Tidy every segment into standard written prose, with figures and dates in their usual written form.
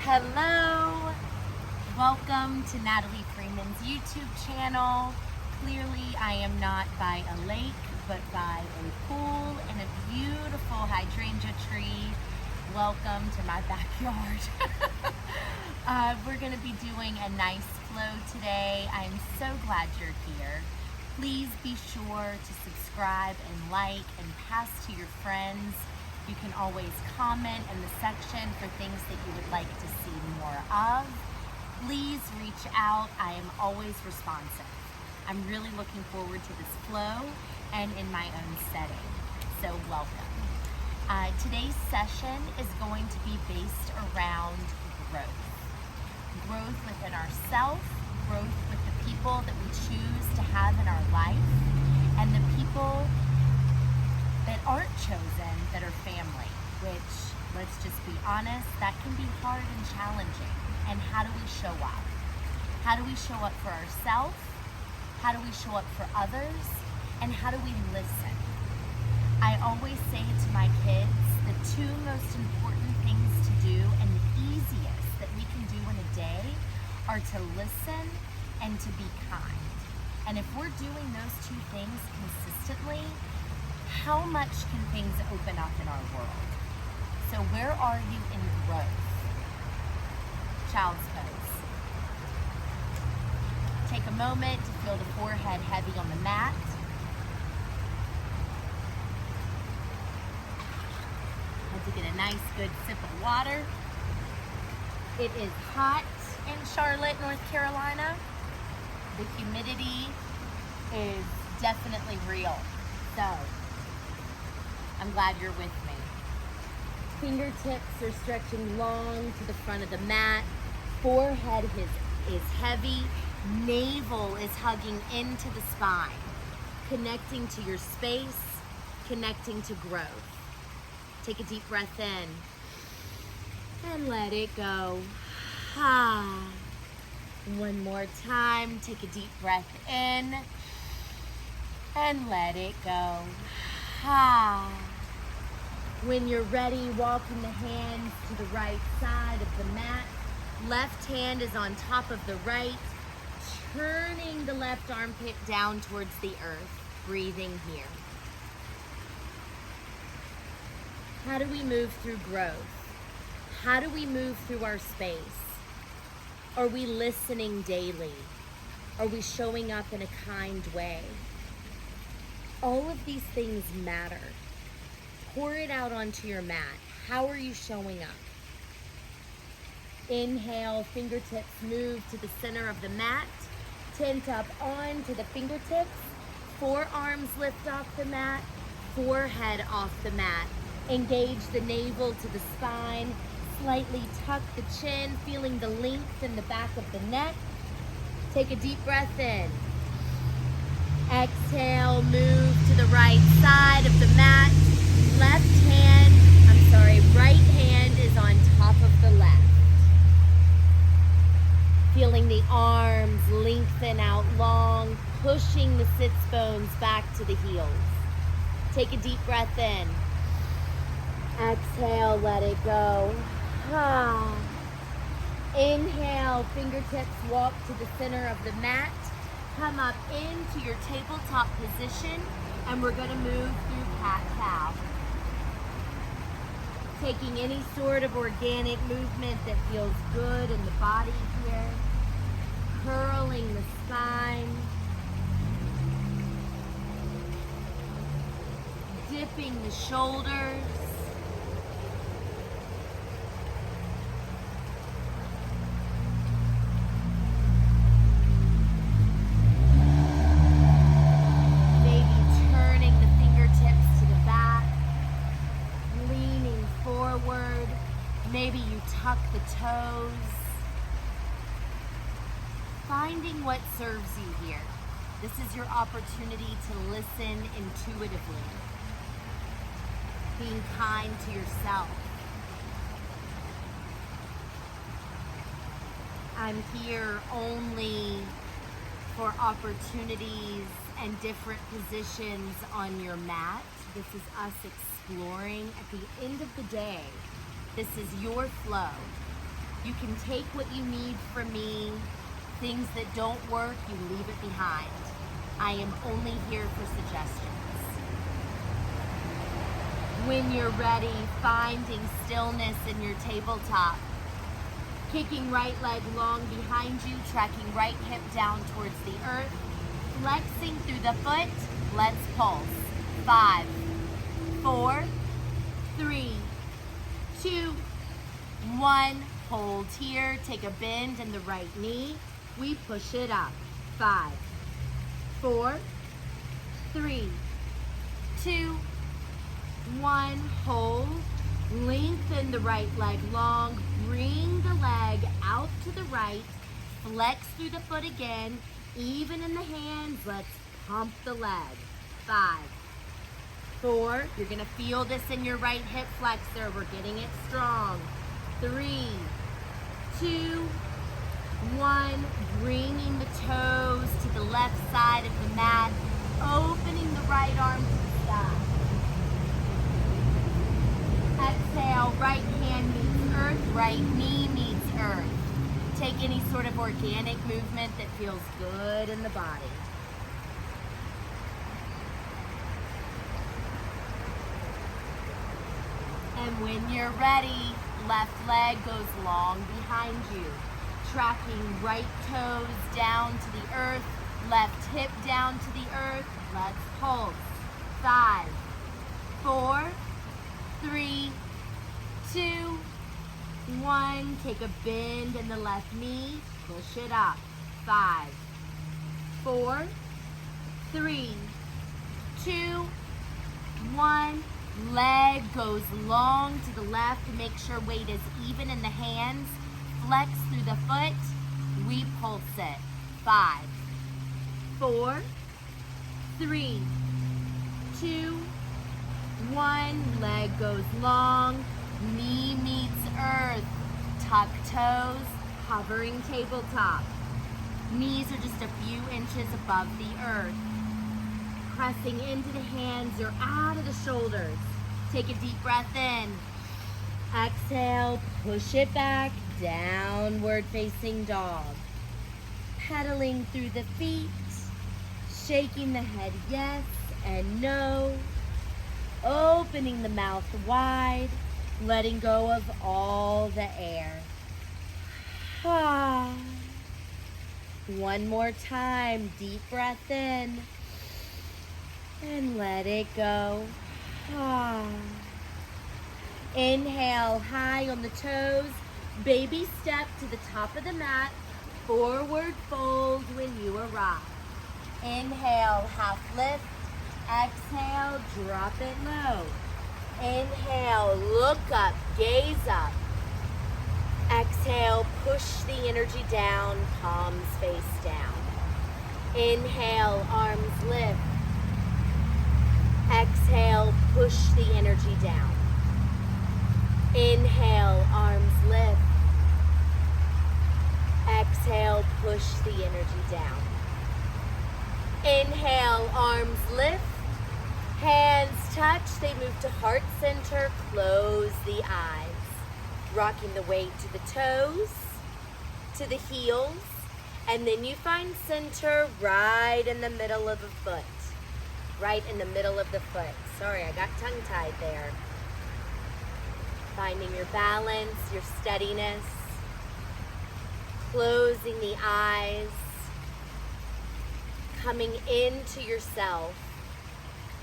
Hello, welcome to Natalie Freeman's YouTube channel. Clearly I am not by a lake, but by a pool and a beautiful hydrangea tree. Welcome to my backyard. We're going to be doing a nice flow today. I'm so glad you're here. Please be sure to subscribe and like and pass to your friends. You can always comment in the section for things that you would like to see more of. Please reach out. I am always responsive. I'm really looking forward to this flow and in my own setting. So welcome. Today's session is going to be based around growth. Growth within ourselves, growth with the people that we choose to have in our life, and the people that aren't chosen that are family, which, let's just be honest, that can be hard and challenging. And how do we show up? How do we show up for ourselves? How do we show up for others? And how do we listen? I always say to my kids, the two most important things to do and the easiest that we can do in a day are to listen and to be kind. And if we're doing those two things consistently, how much can things open up in our world? So where are you in growth? Child's pose. Take a moment to feel the forehead heavy on the mat. And to get a nice good sip of water. It is hot in Charlotte, North Carolina. The humidity is definitely real. So I'm glad you're with me. Fingertips are stretching long to the front of the mat. Forehead is heavy. Navel is hugging into the spine. Connecting to your space, connecting to growth. Take a deep breath in and let it go. Ah. One more time. Take a deep breath in and let it go. Ah. When you're ready, walking the hands to the right side of the mat. Left hand is on top of the right, turning the left armpit down towards the earth, breathing here. How do we move through growth? How do we move through our space? Are we listening daily? Are we showing up in a kind way? All of these things matter. Pour it out onto your mat. How are you showing up? Inhale, fingertips move to the center of the mat. Tent up onto the fingertips. Forearms lift off the mat. Forehead off the mat. Engage the navel to the spine. Slightly tuck the chin, feeling the length in the back of the neck. Take a deep breath in. Exhale, move to the right side of the mat. Right hand is on top of the left. Feeling the arms lengthen out long, pushing the sits bones back to the heels. Take a deep breath in. Exhale, let it go. Ah. Inhale, fingertips walk to the center of the mat. Come up into your tabletop position, and we're going to move through cat-cow. Taking any sort of organic movement that feels good in the body here. Curling the spine. Dipping the shoulders. Maybe you tuck the toes. Finding what serves you here. This is your opportunity to listen intuitively. Being kind to yourself. I'm here only for opportunities and different positions on your mat. This is us exploring. At the end of the day, this is your flow. You can take what you need from me. Things that don't work, you leave it behind. I am only here for suggestions. When you're ready, finding stillness in your tabletop. Kicking right leg long behind you, tracking right hip down towards the earth. Flexing through the foot, let's pulse. 5, 4, 3, 2, 1. Hold here, take a bend in the right knee. We push it up. 5, 4, 3, 2, 1. Hold. Lengthen the right leg long. Bring the leg out to the right. Flex through the foot again. Even in the hands, let's pump the leg. 5, 4. You're going to feel this in your right hip flexor. We're getting it strong. 3, 2, 1. Bringing the toes to the left side of the mat. Opening the right arm to the sky. Exhale, right hand meets earth, right knee meets earth. Take any sort of organic movement that feels good in the body. And when you're ready, left leg goes long behind you. Tracking right toes down to the earth, left hip down to the earth. Let's pulse. 5, 4, 3, 2, 1. Take a bend in the left knee. Push it up. 5, 4, 3, 2, 1. Leg goes long to the left to make sure weight is even in the hands. Flex through the foot. We pulse it. 5, 4, 3, 2, 1. Leg goes long. Knee meets earth. Tuck toes. Hovering tabletop. Knees are just a few inches above the earth. Pressing into the hands, you're out of the shoulders. Take a deep breath in. Exhale, push it back, downward facing dog. Pedaling through the feet, shaking the head yes and no. Opening the mouth wide, letting go of all the air. Ah. One more time, deep breath in. And let it go. Ah. Inhale, high on the toes. Baby step to the top of the mat. Forward fold when you arrive. Inhale, half lift. Exhale, drop it low. Inhale, look up, gaze up. Exhale, push the energy down, palms face down. Inhale, arms lift. Exhale, push the energy down. Inhale, arms lift. Exhale, push the energy down. Inhale, arms lift. Hands touch, they move to heart center, close the eyes. Rocking the weight to the toes, to the heels, and then you find center right in the middle of the foot. Right in the middle of the foot. Sorry, I got tongue-tied there. Finding your balance, your steadiness. Closing the eyes. Coming into yourself,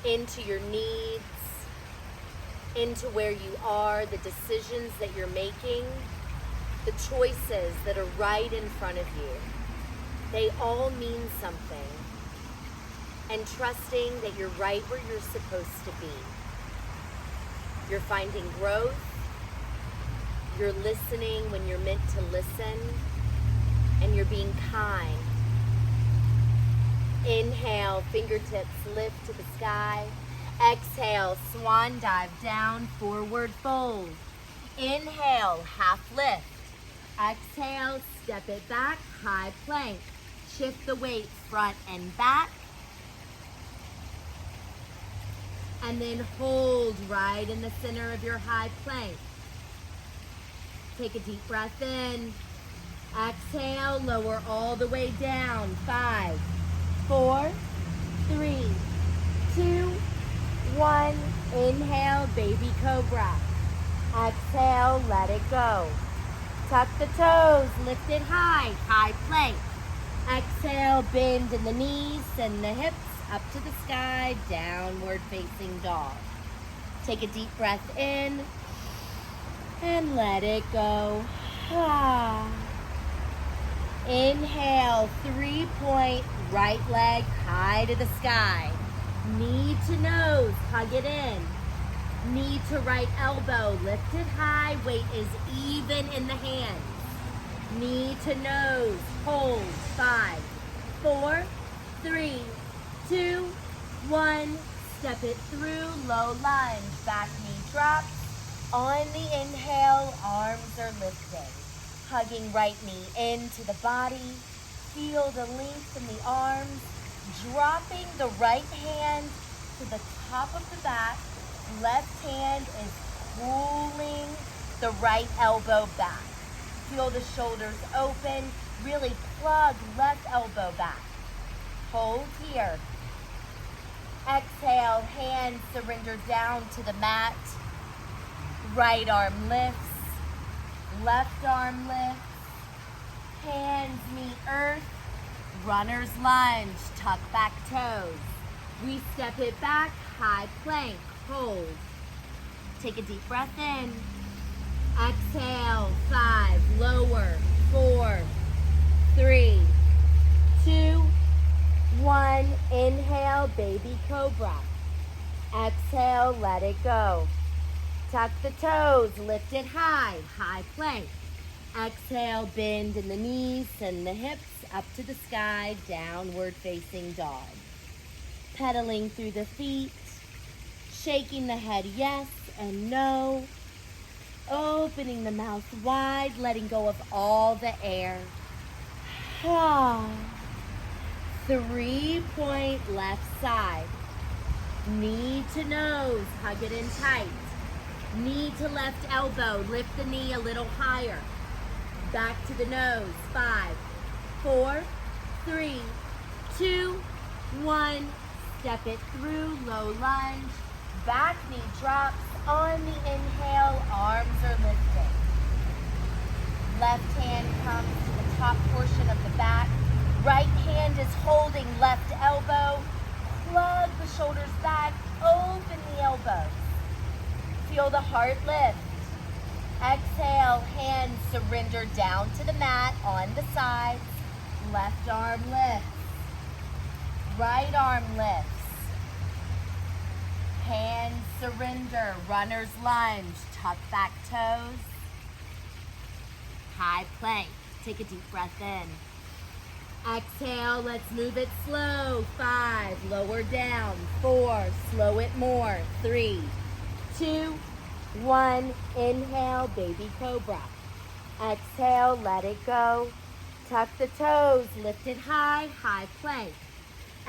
into your needs, into where you are, the decisions that you're making, the choices that are right in front of you. They all mean something. And trusting that you're right where you're supposed to be. You're finding growth. You're listening when you're meant to listen. And you're being kind. Inhale, fingertips lift to the sky. Exhale, swan dive down, forward fold. Inhale, half lift. Exhale, step it back, high plank. Shift the weight front and back. And then hold right in the center of your high plank. Take a deep breath in. Exhale, lower all the way down. 5, 4, 3, 2, 1. Inhale, baby cobra. Exhale, let it go. Tuck the toes, lift it high, high plank. Exhale, bend in the knees and the hips up to the sky, downward facing dog. Take a deep breath in and let it go. Inhale, 3-point right leg high to the sky. Knee to nose, hug it in. Knee to right elbow, lift it high, weight is even in the hands. Knee to nose, hold, 5, 4, 3, 2, 1. Step it through, low lunge, back knee drops. On the inhale, arms are lifted. Hugging right knee into the body. Feel the length in the arms. Dropping the right hand to the top of the back. Left hand is pulling the right elbow back. Feel the shoulders open. Really plug left elbow back. Hold here. Exhale, hands surrender down to the mat. Right arm lifts. Left arm lifts. Hands meet earth. Runner's lunge, tuck back toes. We step it back, high plank, hold. Take a deep breath in. Exhale, 5, lower, 4, 3, 2, 1. Inhale, baby cobra. Exhale, let it go. Tuck the toes, lift it high, high plank. Exhale, bend in the knees and the hips up to the sky, downward facing dog. Pedaling through the feet, shaking the head yes and no. Opening the mouth wide, letting go of all the air. 3-point left side. Knee to nose, hug it in tight. Knee to left elbow, lift the knee a little higher. Back to the nose, 5, 4, 3, 2, 1. Step it through, low lunge. Back knee drops. On the inhale, arms are lifted. Left hand comes to the top portion of the back. Right hand is holding left elbow. Plug the shoulders back, open the elbows. Feel the heart lift. Exhale, hands surrender down to the mat on the sides. Left arm lifts. Right arm lifts. Hands surrender, runner's lunge, tuck back toes. High plank, take a deep breath in. Exhale, let's move it slow. 5, lower down. 4, slow it more. 3, 2, 1. Inhale, baby cobra. Exhale, let it go. Tuck the toes, lift it high, high plank.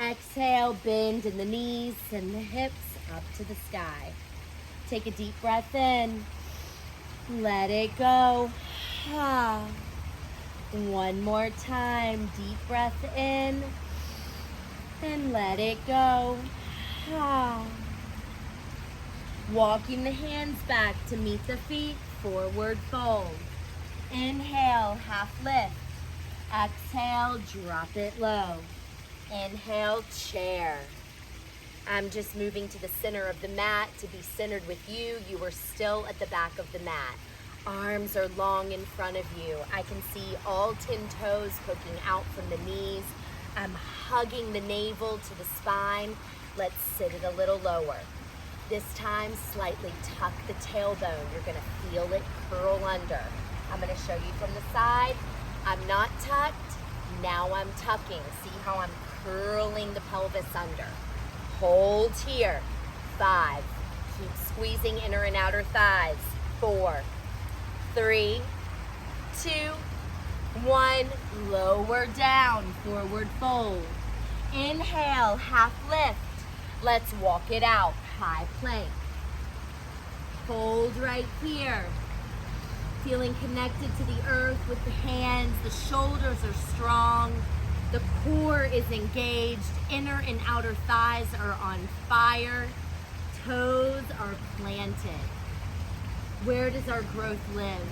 Exhale, bend in the knees and the hips up to the sky. Take a deep breath in. Let it go. One more time. Deep breath in. And let it go. Walking the hands back to meet the feet. Forward fold. Inhale, half lift. Exhale, drop it low. Inhale, chair. I'm just moving to the center of the mat to be centered with you. You are still at the back of the mat. Arms are long in front of you. I can see all 10 toes poking out from the knees. I'm hugging the navel to the spine. Let's sit it a little lower. This time, slightly tuck the tailbone. You're gonna feel it curl under. I'm gonna show you from the side. I'm not tucked, now I'm tucking. See how I'm curling the pelvis under. Hold here. 5. Keep squeezing inner and outer thighs. 4, 3, 2, 1. Lower down, forward fold. Inhale, half lift. Let's walk it out, high plank. Hold right here. Feeling connected to the earth with the hands. The shoulders are strong. The core is engaged. Inner and outer thighs are on fire. Toes are planted. Where does our growth live?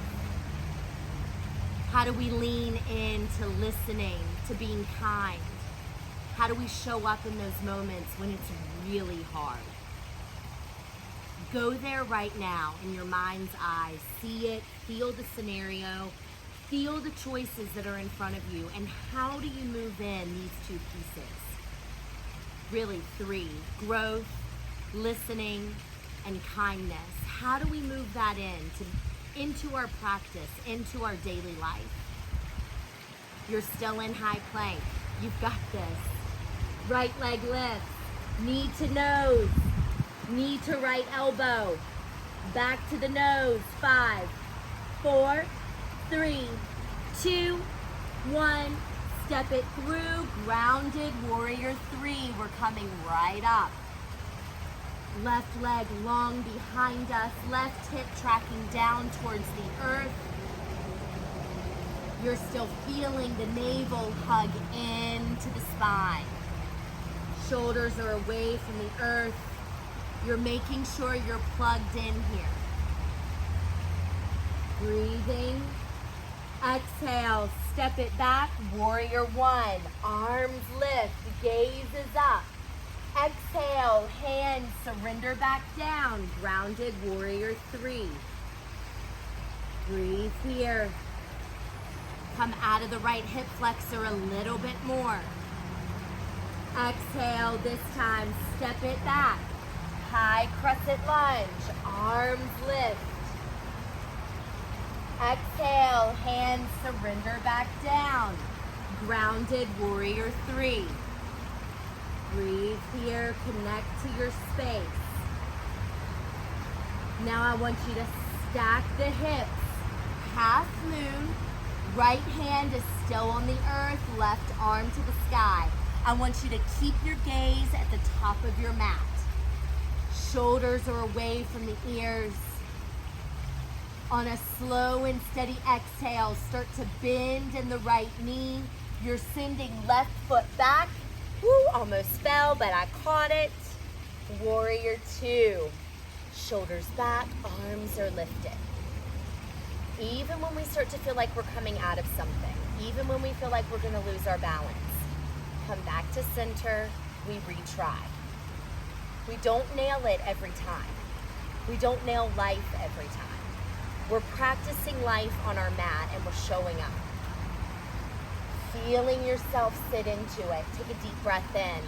How do we lean into listening, to being kind? How do we show up in those moments when it's really hard? Go there right now in your mind's eye. See it, feel the scenario, feel the choices that are in front of you, and how do you move in these two pieces? Really, three: growth, listening, and kindness. How do we move that into our practice, into our daily life? You're still in high plank. You've got this. Right leg lifts, knee to nose, knee to right elbow, back to the nose. 5, 4, 3, 2, 1. Step it through, grounded warrior 3. We're coming right up. Left leg long behind us, left hip tracking down towards the earth. You're still feeling the navel hug into the spine. Shoulders are away from the earth. You're making sure you're plugged in here. Breathing. Exhale, step it back, warrior 1. Arms lift, gaze is up. Exhale, hands surrender back down, grounded warrior 3. Breathe here. Come out of the right hip flexor a little bit more. Exhale, this time step it back. High crescent lunge, arms lift. Exhale, hands surrender back down. Grounded warrior 3. Breathe here, connect to your space. Now I want you to stack the hips, half moon. Right hand is still on the earth, left arm to the sky. I want you to keep your gaze at the top of your mat. Shoulders are away from the ears. On a slow and steady exhale, start to bend in the right knee. You're sending left foot back. Woo, almost fell, but I caught it. Warrior 2. Shoulders back, arms are lifted. Even when we start to feel like we're coming out of something, even when we feel like we're gonna lose our balance, come back to center, we retry. We don't nail it every time. We don't nail life every time. We're practicing life on our mat and we're showing up. Feeling yourself sit into it. Take a deep breath in.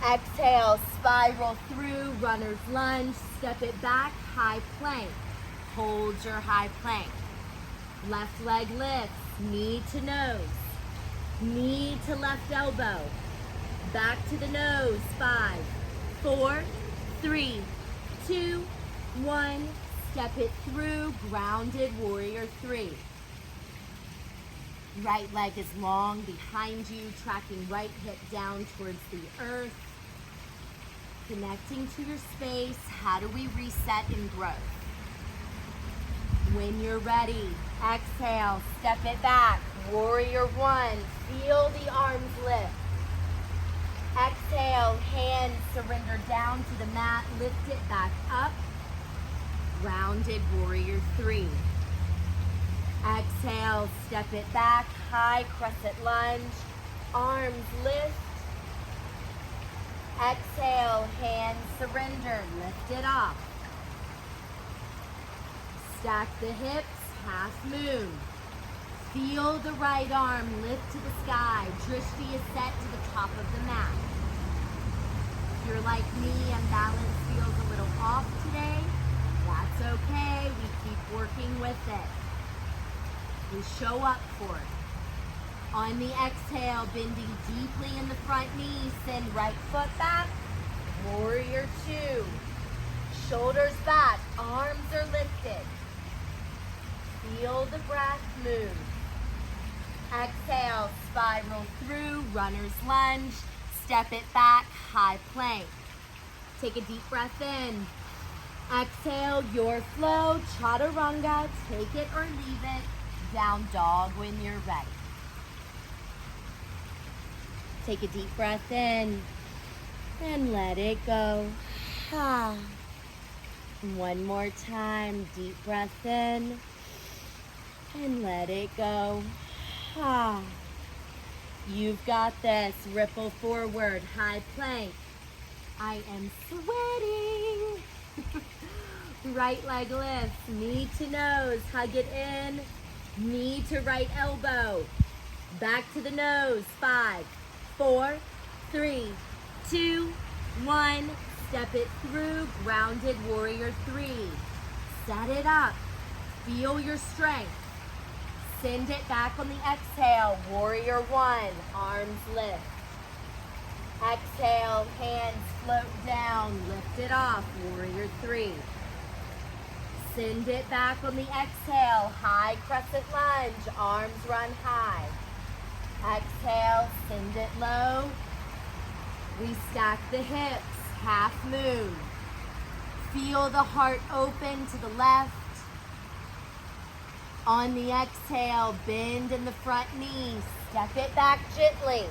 Exhale, spiral through, runner's lunge, step it back, high plank. Hold your high plank. Left leg lifts, knee to nose, knee to left elbow, back to the nose. 5, 4, 3, 2, 1. Step it through, grounded warrior 3. Right leg is long behind you, tracking right hip down towards the earth. Connecting to your space. How do we reset and grow? When you're ready, exhale, step it back, warrior 1. Feel the arms lift. Exhale, hands surrender down to the mat, lift it back up. Grounded warrior 3. Exhale, step it back, high crescent lunge, arms lift. Exhale, hands surrender, lift it off. Stack the hips, half moon. Feel the right arm lift to the sky. Drishti is set to the top of the mat. If you're like me and balance feels a little off today, that's okay. We keep working with it. We show up for it. On the exhale, bending deeply in the front knee, send right foot back. Warrior 2. Shoulders back, arms are lifted. Feel the breath move. Exhale, spiral through, runner's lunge. Step it back, high plank. Take a deep breath in. Exhale, your flow, chaturanga, take it or leave it, down dog when you're ready. Take a deep breath in and let it go. One more time, deep breath in and let it go. You've got this. Ripple forward, high plank. I am sweating. Right leg lifts, knee to nose, hug it in. Knee to right elbow. Back to the nose. 5, 4, 3, 2, 1. Step it through, grounded warrior 3. Set it up. Feel your strength. Send it back on the exhale, warrior 1. Arms lift. Exhale, hands float down, lift it off, warrior 3. Send it back on the exhale, high crescent lunge, arms run high. Exhale, send it low. We stack the hips, half moon. Feel the heart open to the left. On the exhale, bend in the front knee, step it back gently.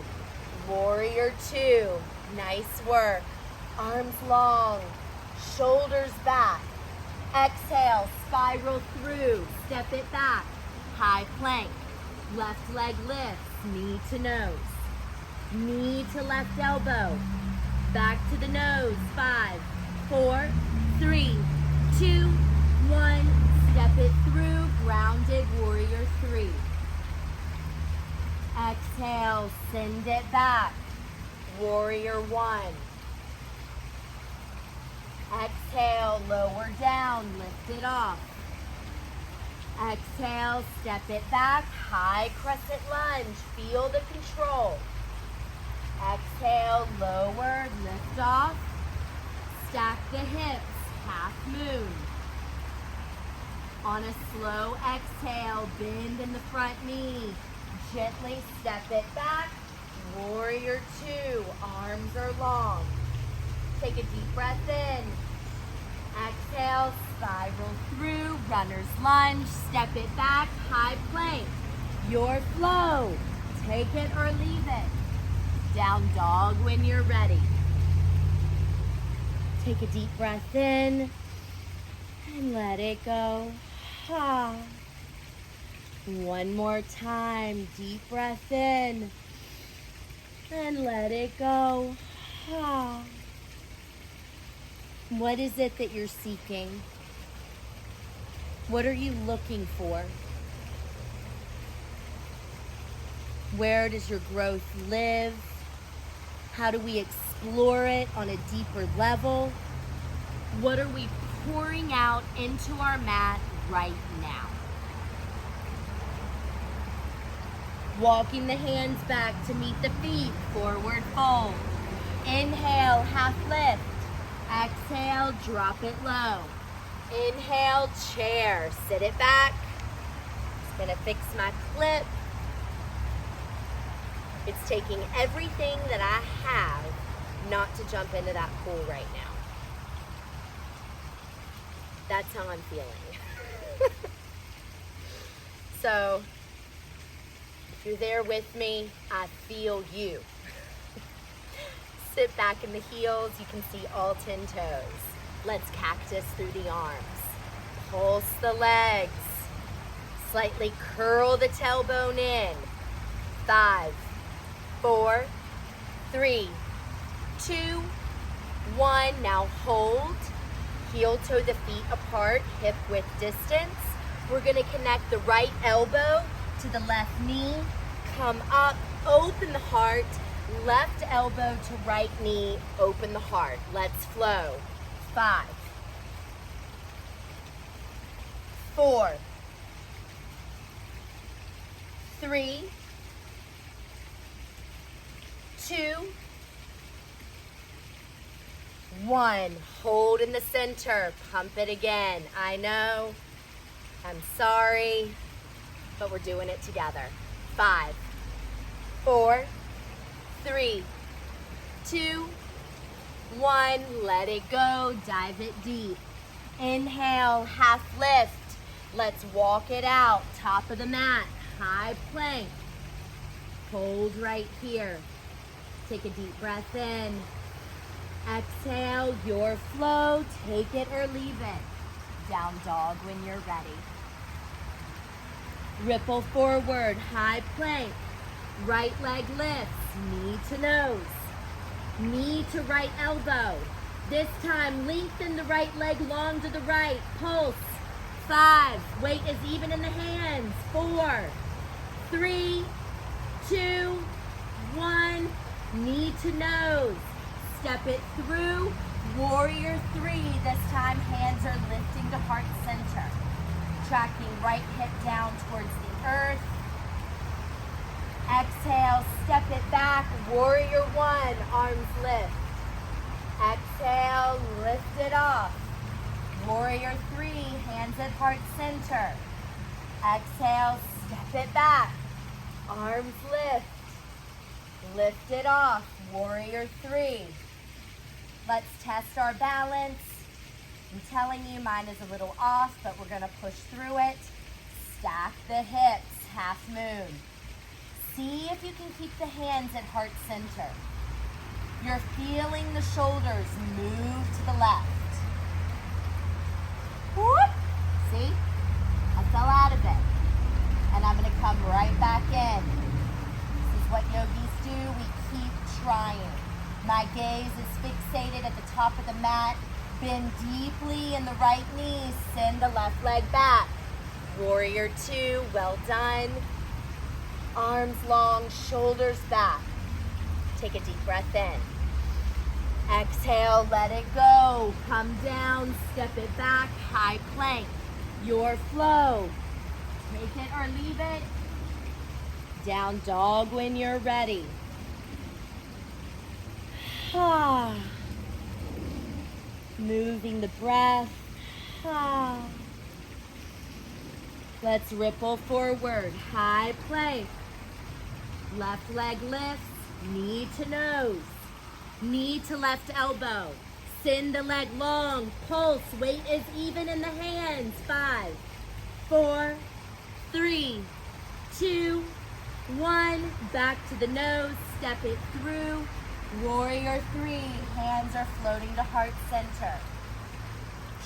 Warrior 2, nice work. Arms long, shoulders back. Exhale, spiral through, step it back. High plank, left leg lifts, knee to nose. Knee to left elbow, back to the nose. 5, 4, 3, 2, 1. Step it through, grounded warrior 3. Exhale, send it back, warrior 1. Exhale, lower down, lift it off. Exhale, step it back, high crescent lunge, feel the control. Exhale, lower, lift off. Stack the hips, half moon. On a slow exhale, bend in the front knee. Gently step it back. Warrior 2, arms are long. Take a deep breath in. Exhale, spiral through, runner's lunge. Step it back, high plank. Your flow. Take it or leave it. Down dog when you're ready. Take a deep breath in and let it go. One more time, deep breath in and let it go. What is it that you're seeking? What are you looking for? Where does your growth live? How do we explore it on a deeper level? What are we pouring out into our mat right now? Walking the hands back to meet the feet, forward fold. Inhale, half lift. Exhale, drop it low. Inhale, chair, sit it back. Just gonna fix my clip. It's taking everything that I have not to jump into that pool right now. That's how I'm feeling. So, if you're there with me, I feel you. Sit back in the heels, you can see all 10 toes. Let's cactus through the arms. Pulse the legs. Slightly curl the tailbone in. 5, 4, 3, 2, 1. Now hold. Heel toe the feet apart, hip width distance. We're gonna connect the right elbow to the left knee. Come up, open the heart. Left elbow to right knee, open the heart. Let's flow. 5, 4, 3, 2, 1. Hold in the center. Pump it again. I know. I'm sorry, but we're doing it together. 5, 4, 3, 2, 1. Let it go. Dive it deep. Inhale, half lift. Let's walk it out. Top of the mat, high plank. Hold right here. Take a deep breath in. Exhale, your flow. Take it or leave it. Down dog when you're ready. Ripple forward, high plank. Right leg lifts, knee to nose. Knee to right elbow. This time, lengthen the right leg long to the right. Pulse. 5. Weight is even in the hands. 4, 3, 2, 1. Knee to nose. Step it through. Warrior 3. This time, hands are lifting to heart center. Tracking right hip down towards the earth. Exhale, step it back. Warrior 1, arms lift. Exhale, lift it off. Warrior 3, hands at heart center. Exhale, step it back. Arms lift. Lift it off. Warrior 3. Let's test our balance. I'm telling you, mine is a little off, but we're gonna push through it. Stack the hips, half moon. See if you can keep the hands at heart center. You're feeling the shoulders move to the left. Whoop. See? I fell out of it. And I'm gonna come right back in. This is what yogis do. We keep trying. My gaze is fixated at the top of the mat. Bend deeply in the right knee. Send the left leg back. Warrior 2, well done. Arms long, shoulders back. Take a deep breath in. Exhale, let it go. Come down, step it back, high plank. Your flow. Take it or leave it. Down dog when you're ready. Moving the breath. Let's ripple forward, high plank. Left leg lifts, knee to nose. Knee to left elbow. Send the leg long. Pulse. Weight is even in the hands. 5, 4, 3, 2, 1. Back to the nose. Step it through. Warrior 3. Hands are floating to heart center.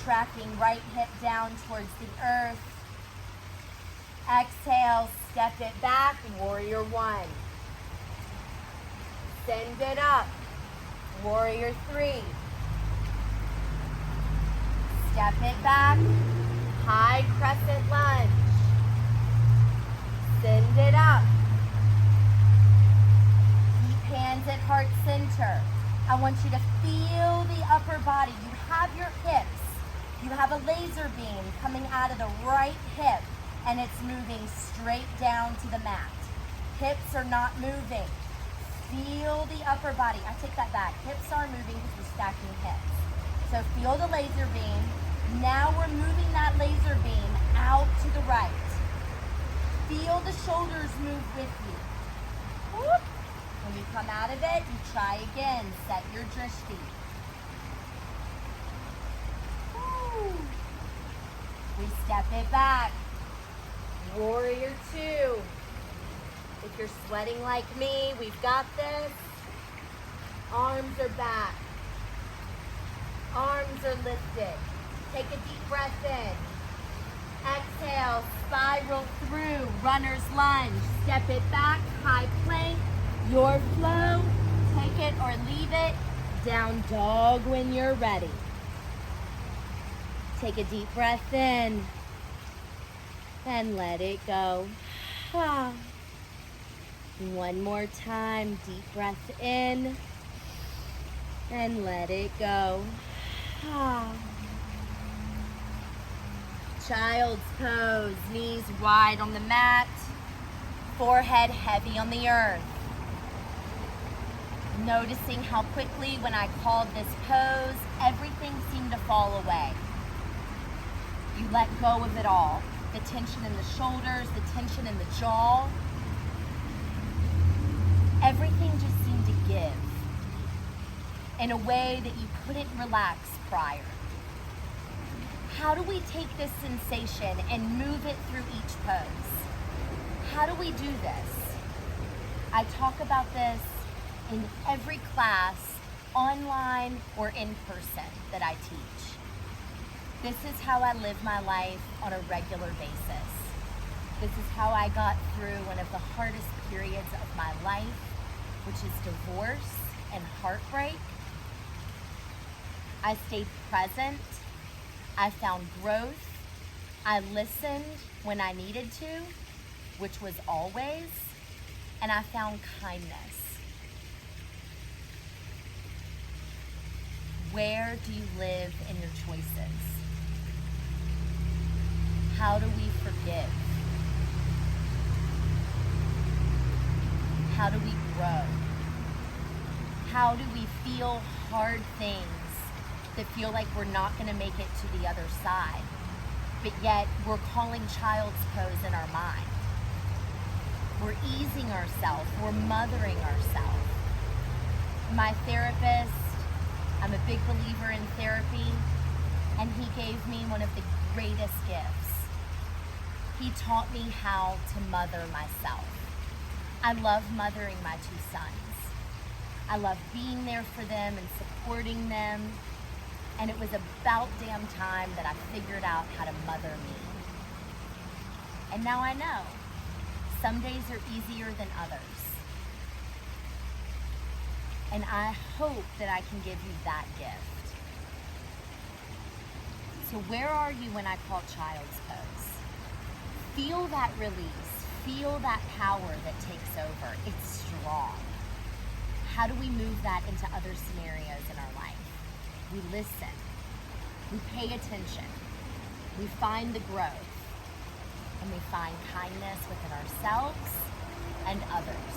Tracking right hip down towards the earth. Exhale. Step it back. Warrior 1. Send it up. Warrior 3. Step it back. High crescent lunge. Send it up. Keep hands at heart center. I want you to feel the upper body. You have your hips. You have a laser beam coming out of the right hip, and it's moving straight down to the mat. Hips are not moving. Feel the upper body. I take that back. Hips are moving because we're stacking hips. So feel the laser beam. Now we're moving that laser beam out to the right. Feel the shoulders move with you. Whoop. When you come out of it, you try again. Set your drishti. Woo. We step it back. Warrior 2. If you're sweating like me, we've got this. Arms are back. Arms are lifted. Take a deep breath in. Exhale, spiral through, runner's lunge. Step it back, high plank. Your flow, take it or leave it. Down dog when you're ready. Take a deep breath in and let it go. One more time, deep breath in and let it go. Child's pose, knees wide on the mat, forehead heavy on the earth. Noticing how quickly when I called this pose, everything seemed to fall away. You let go of it all. The tension in the shoulders, the tension in the jaw. Everything just seemed to give in a way that you couldn't relax prior. How do we take this sensation and move it through each pose? How do we do this? I talk about this in every class, online or in person, that I teach. This is how I live my life on a regular basis. This is how I got through one of the hardest periods of my life, which is divorce and heartbreak. I stayed present. I found growth. I listened when I needed to, which was always, and I found kindness. Where do you live in your choices? How do we forgive? How do we grow? How do we feel hard things that feel like we're not going to make it to the other side, but yet we're calling child's pose in our mind? We're easing ourselves, we're mothering ourselves. My therapist, I'm a big believer in therapy, and he gave me one of the greatest gifts. He taught me how to mother myself. I love mothering my two sons. I love being there for them and supporting them. And it was about damn time that I figured out how to mother me. And now I know. Some days are easier than others. And I hope that I can give you that gift. So where are you when I call child's pose? Feel that release. Feel that power that takes over. It's strong. How do we move that into other scenarios in our life? We listen. We pay attention. We find the growth. And we find kindness within ourselves and others.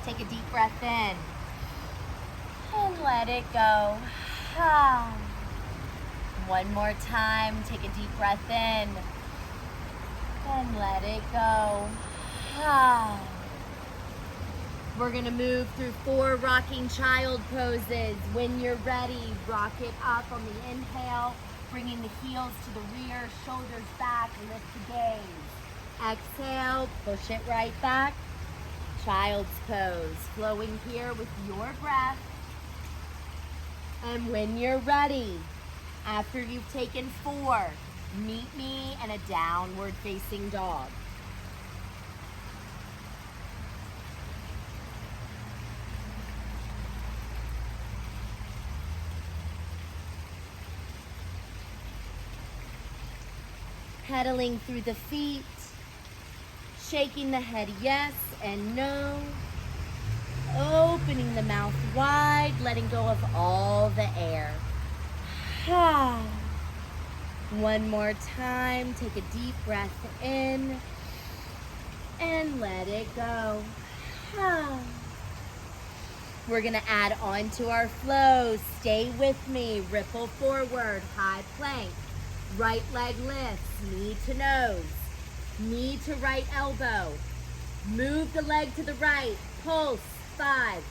Take a deep breath in and let it go. One more time. Take a deep breath in and let it go. We're gonna move through 4 rocking child poses. When you're ready, rock it up on the inhale, bringing the heels to the rear, shoulders back, lift the gaze. Exhale, push it right back. Child's pose, flowing here with your breath. And when you're ready, after you've taken 4, meet me in a downward facing dog. Pedaling through the feet, shaking the head yes and no, opening the mouth wide, letting go of all the air. One more time, take a deep breath in and let it go. We're gonna add on to our flow. Stay with me, ripple forward, high plank. Right leg lifts, knee to nose, knee to right elbow. Move the leg to the right, pulse, 5,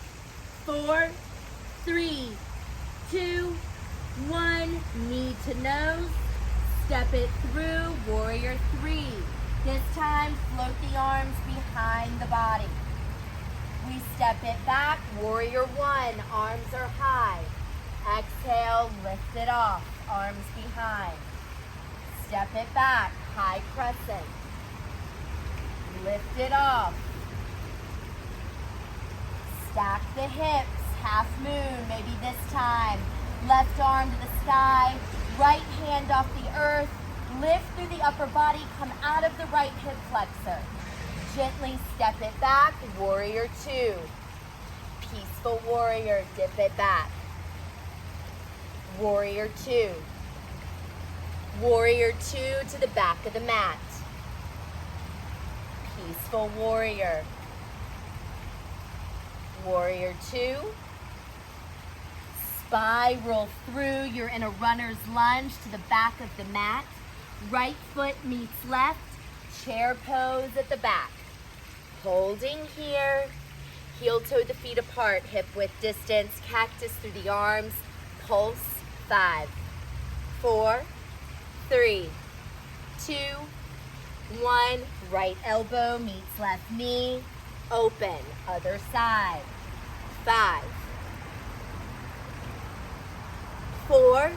4, 3, 2, 1, knee to nose, step it through, warrior 3. This time, float the arms behind the body. We step it back, warrior 1, arms are high. Exhale, lift it off, arms behind. Step it back, high crescent. Lift it off. Stack the hips, half moon, maybe this time. Left arm to the sky, right hand off the earth. Lift through the upper body, come out of the right hip flexor. Gently step it back, warrior 2. Peaceful warrior, dip it back. Warrior 2. Warrior 2 to the back of the mat. Peaceful warrior. Warrior 2. Spiral through. You're in a runner's lunge to the back of the mat. Right foot meets left. Chair pose at the back. Holding here. Heel toe the feet apart. Hip width distance. Cactus through the arms. Pulse. 5, 4, 3, 2, 1. Right elbow meets left knee. Open. Other side. 5, 4,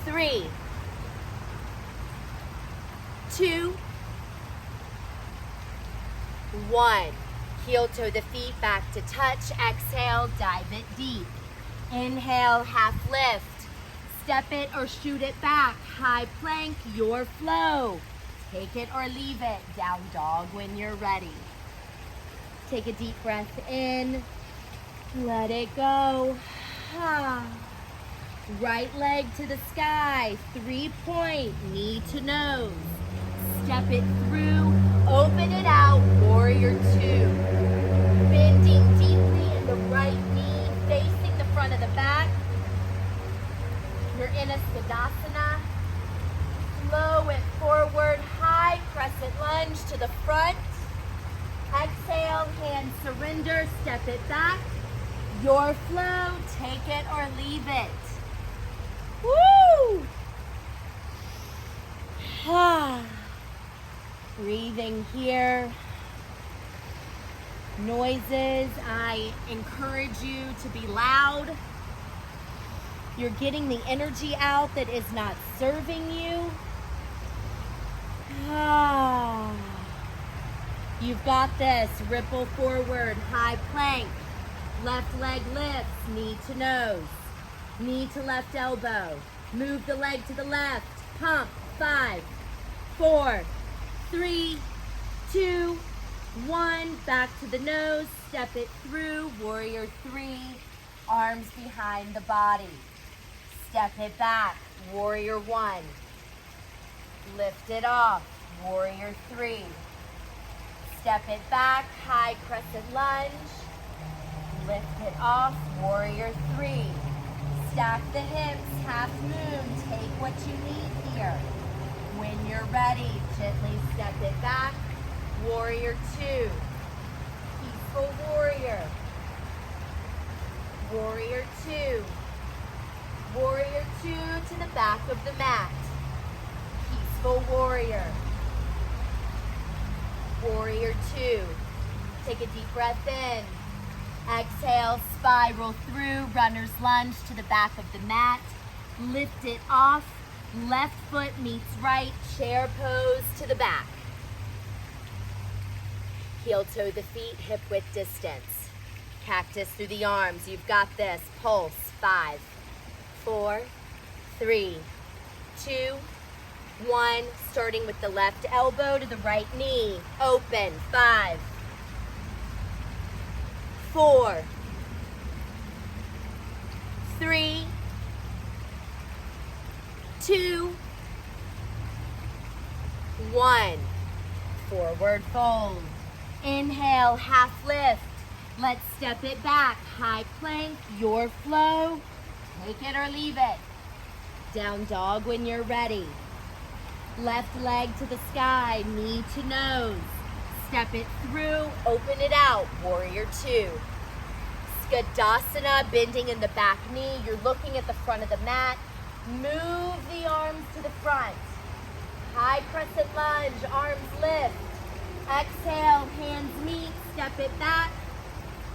3, 2, 1. Heel toe the feet back to touch. Exhale, dive it deep. Inhale, half lift. Step it or shoot it back. High plank, your flow. Take it or leave it. Down dog when you're ready. Take a deep breath in. Let it go. Right leg to the sky. 3-point, knee to nose. Step it through. Open it out. Warrior 2. Bending deeply in the right knee, facing the front of the back. You're in a Skadasana. Flow it forward, high crescent lunge to the front. Exhale, hands surrender, step it back. Your flow, take it or leave it. Woo! Breathing here. Noises, I encourage you to be loud. You're getting the energy out that is not serving you. You've got this. Ripple forward, high plank. Left leg lifts, knee to nose. Knee to left elbow. Move the leg to the left. Pump. 5, 4, 3, 2, 1. Back to the nose. Step it through. Warrior 3. Arms behind the body. Step it back. Warrior 1. Lift it off. Warrior 3. Step it back. High crescent lunge. Lift it off. Warrior 3. Stack the hips. Half moon. Take what you need here. When you're ready, gently step it back. Warrior 2. Peaceful warrior. Warrior 2. Warrior 2 to the back of the mat. Peaceful warrior. Warrior 2. Take a deep breath in. Exhale, spiral through, runner's lunge to the back of the mat. Lift it off. Left foot meets right, chair pose to the back. Heel toe the feet, hip width distance. Cactus through the arms. You've got this. Pulse. 5, 4, 3, 2, 1. Starting with the left elbow to the right knee. Open. 5, 4, 3, 2, 1. Forward fold. Inhale, half lift. Let's step it back. High plank, your flow. Take it or leave it. Down dog when you're ready. Left leg to the sky, knee to nose. Step it through, open it out. Warrior 2. Skadasana, bending in the back knee. You're looking at the front of the mat. Move the arms to the front. High crescent lunge, arms lift. Exhale, hands meet, step it back.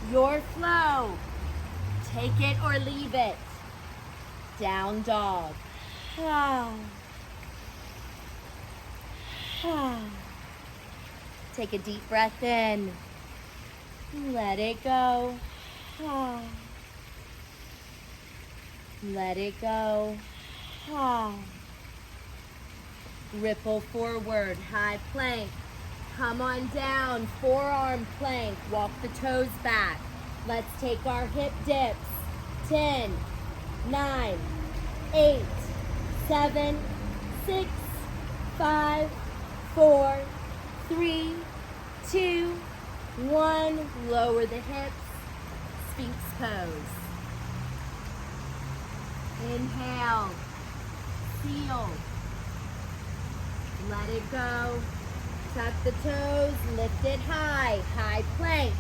Your flow. Take it or leave it. Down dog. Take a deep breath in. Let it go. Let it go. Ripple forward, high plank. Come on down, forearm plank. Walk the toes back. Let's take our hip dips. 10, 9, 8, 7, 6, 5, 4, 3, 2, 1. Lower the hips. Sphinx pose. Inhale. Seal. Let it go. Tuck the toes. Lift it high. High plank.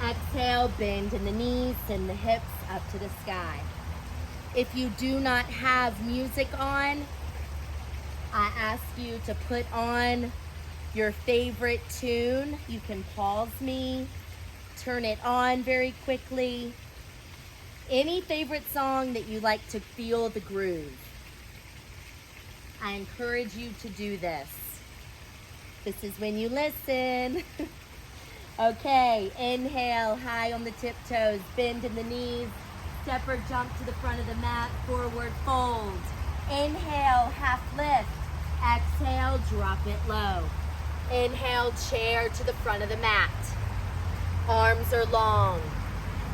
Exhale. Bend in the knees. Send the hips up to the sky. If you do not have music on, I ask you to put on your favorite tune. You can pause me, turn it on very quickly. Any favorite song that you like to feel the groove. I encourage you to do this. This is when you listen. Okay, inhale, high on the tiptoes, bend in the knees, step or jump to the front of the mat, forward fold. Inhale, half lift. Exhale, drop it low. Inhale, chair to the front of the mat. Arms are long.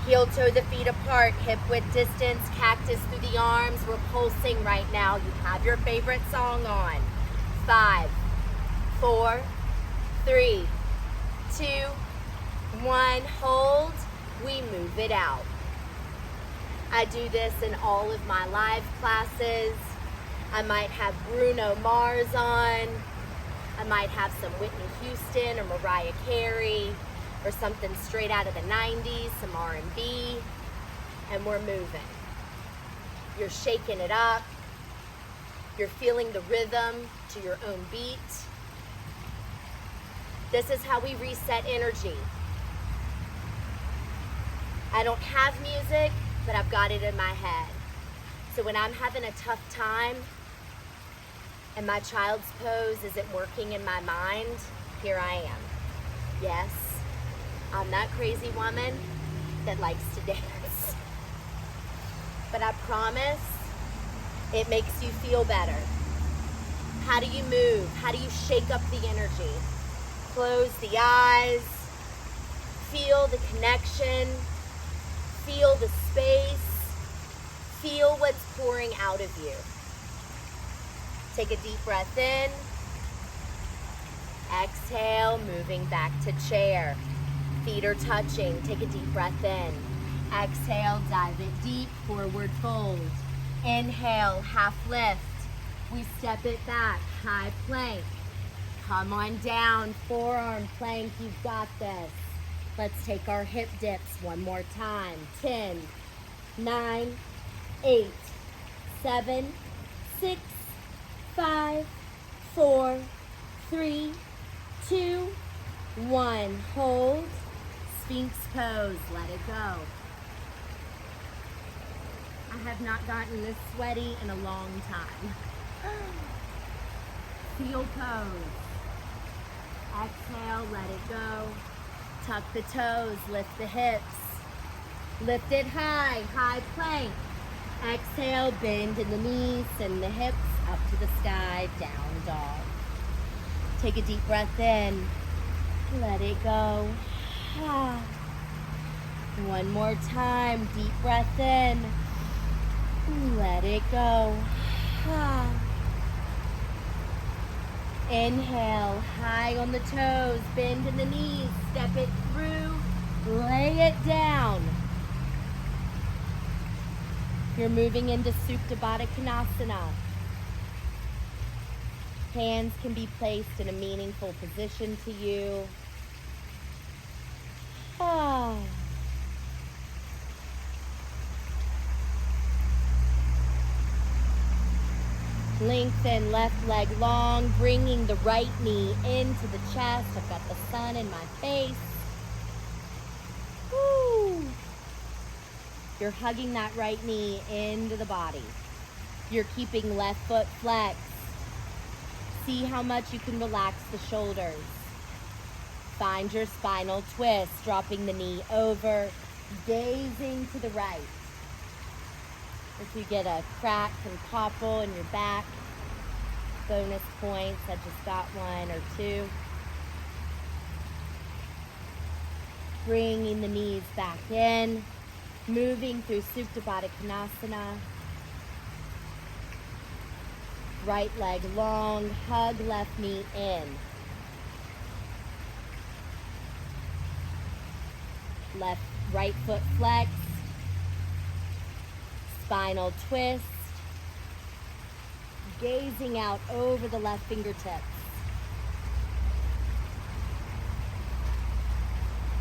Heel toe the feet apart, hip width distance, cactus through the arms. We're pulsing right now. You have your favorite song on. 5, 4, 3, 2, 1. Hold. We move it out. I do this in all of my live classes. I might have Bruno Mars on. I might have some Whitney Houston or Mariah Carey, or something straight out of the 90s, some R&B, and we're moving. You're shaking it up. You're feeling the rhythm to your own beat. This is how we reset energy. I don't have music, but I've got it in my head. So when I'm having a tough time and my child's pose isn't working in my mind, here I am. Yes, I'm that crazy woman that likes to dance. But I promise it makes you feel better. How do you move? How do you shake up the energy? Close the eyes. Feel the connection. Feel the space. Feel what's pouring out of you. Take a deep breath in. Exhale, moving back to chair. Feet are touching. Take a deep breath in. Exhale, dive it deep, forward fold. Inhale, half lift. We step it back, high plank. Come on down, forearm plank, you've got this. Let's take our hip dips one more time. 10, 9, 8, 7, 6, 5, 4, 3, 2, 1. Hold. Sphinx pose. Let it go. I have not gotten this sweaty in a long time. Seal pose. Exhale. Let it go. Tuck the toes. Lift the hips. Lift it high. High plank. Exhale. Bend in the knees. Send the hips up to the sky. Down dog. Take a deep breath in. Let it go. One more time. Deep breath in. Let it go. Inhale. High on the toes. Bend in the knees. Step it through. Lay it down. You're moving into Supta Baddha Konasana. Hands can be placed in a meaningful position to you. Lengthen left leg long, bringing the right knee into the chest. I've got the sun in my face. Woo. You're hugging that right knee into the body. You're keeping left foot flexed. See how much you can relax the shoulders. Find your spinal twist, dropping the knee over, gazing to the right. If you get a crack and popple in your back, bonus points. I just got 1 or 2. Bringing the knees back in, moving through Supta Baddha Konasana. Right leg long, hug left knee in. Right foot flex. Spinal twist. Gazing out over the left fingertips.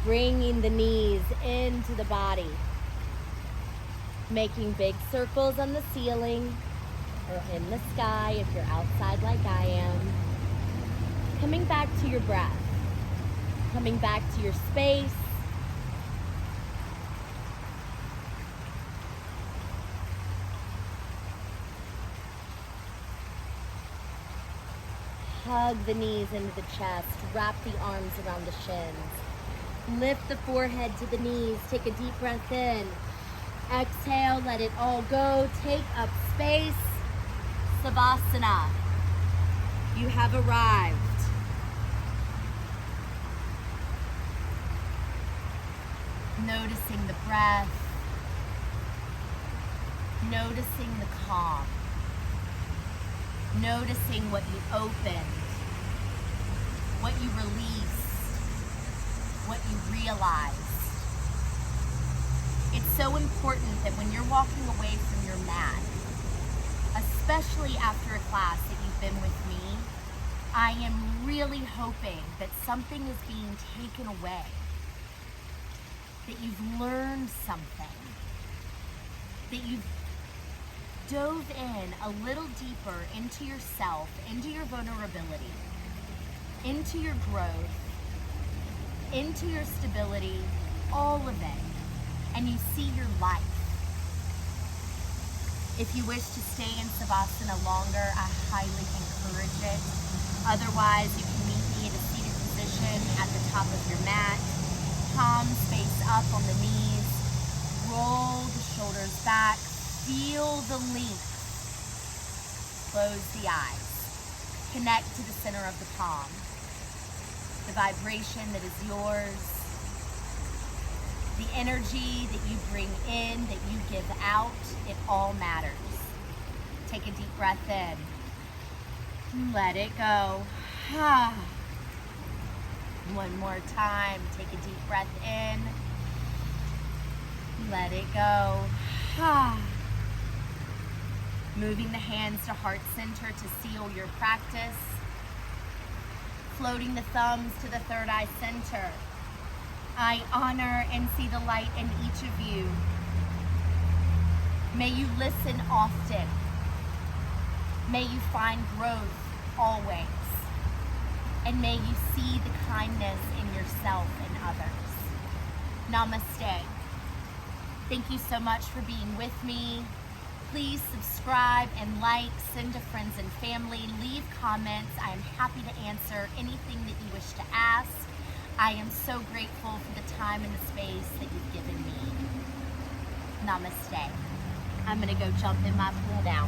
Bringing the knees into the body. Making big circles on the ceiling or in the sky if you're outside like I am. Coming back to your breath. Coming back to your space. Hug the knees into the chest. Wrap the arms around the shins. Lift the forehead to the knees. Take a deep breath in. Exhale, let it all go. Take up space. Savasana. You have arrived. Noticing the breath. Noticing the calm. Noticing what you opened, what you released, what you realized. It's so important that when you're walking away from your mat, especially after a class that you've been with me, I am really hoping that something is being taken away, that you've learned something, that you've dove in a little deeper into yourself, into your vulnerability, into your growth, into your stability, all of it, and you see your life. If you wish to stay in Savasana longer, I highly encourage it. Otherwise, you can meet me in a seated position at the top of your mat, palms face up on the knees, roll the shoulders back, feel the length. Close the eyes. Connect to the center of the palm. The vibration that is yours. The energy that you bring in, that you give out, it all matters. Take a deep breath in. Let it go. One more time. Take a deep breath in. Let it go. Moving the hands to heart center to seal your practice. Floating the thumbs to the third eye center. I honor and see the light in each of you. May you listen often. May you find growth always. And may you see the kindness in yourself and others. Namaste. Thank you so much for being with me. Please subscribe and like, send to friends and family, leave comments. I am happy to answer anything that you wish to ask. I am so grateful for the time and the space that you've given me. Namaste. I'm gonna go jump in my pool now.